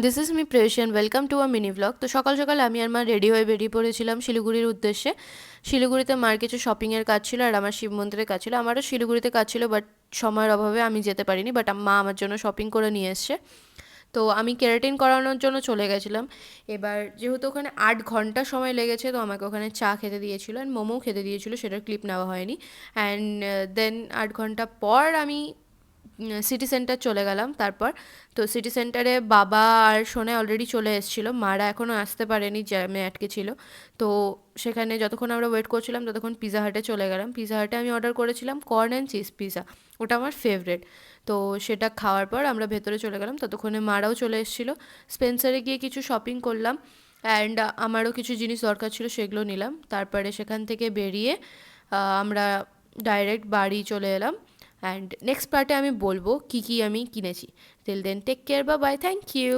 This is me প্রেশিয়ান, welcome to a mini blog. তো সকাল সকাল আমি আর মা রেডি হয়ে বেরিয়ে পড়েছিলাম শিলিগুড়ির উদ্দেশ্যে। শিলিগুড়িতে মার কিছু শপিংয়ের কাজ ছিল আর আমার শিব মন্দিরের কাজ ছিল। আমারও শিলিগুড়িতে কাজ ছিল, বাট সময়ের অভাবে আমি যেতে পারিনি, বাট মা আমার জন্য শপিং করে নিয়ে এসছে। তো আমি কেরাটিন করানোর জন্য চলে গেছিলাম। এবার যেহেতু ওখানে 8 ঘন্টা সময় লেগেছে, তো আমাকে ওখানে চা খেতে দিয়েছিল অ্যান্ড মোমোও খেতে দিয়েছিল, সেটার ক্লিপ নেওয়া হয়নি। অ্যান্ড দেন 8 ঘন্টা পর আমি সিটি সেন্টার চলে গেলাম। তারপর তো সিটি সেন্টারে বাবা আর সোনা অলরেডি চলে এসেছিলো, মারা এখনও আসতে পারেনি, জ্যামে আটকে ছিল। তো সেখানে যতক্ষণ আমরা ওয়েট করছিলাম ততক্ষণ পিৎজা হাটে চলে গেলাম। পিৎজা হাটে আমি অর্ডার করেছিলাম কর্ন অ্যান্ড চিজ পিৎজা, ওটা আমার ফেভারেট। তো সেটা খাওয়ার পর আমরা ভেতরে চলে গেলাম, ততক্ষণে মারাও চলে এসেছিলো। স্পেন্সারে গিয়ে কিছু শপিং করলাম অ্যান্ড আমারও কিছু জিনিস দরকার ছিল, সেগুলো নিলাম। তারপরে সেখান থেকে বেরিয়ে আমরা ডাইরেক্ট বাড়ি চলে এলাম। অ্যান্ড নেক্সট পার্টে আমি বলবো কী কী আমি কিনেছি। টিল দেন টেক কেয়ার, বা বাই, থ্যাংক ইউ।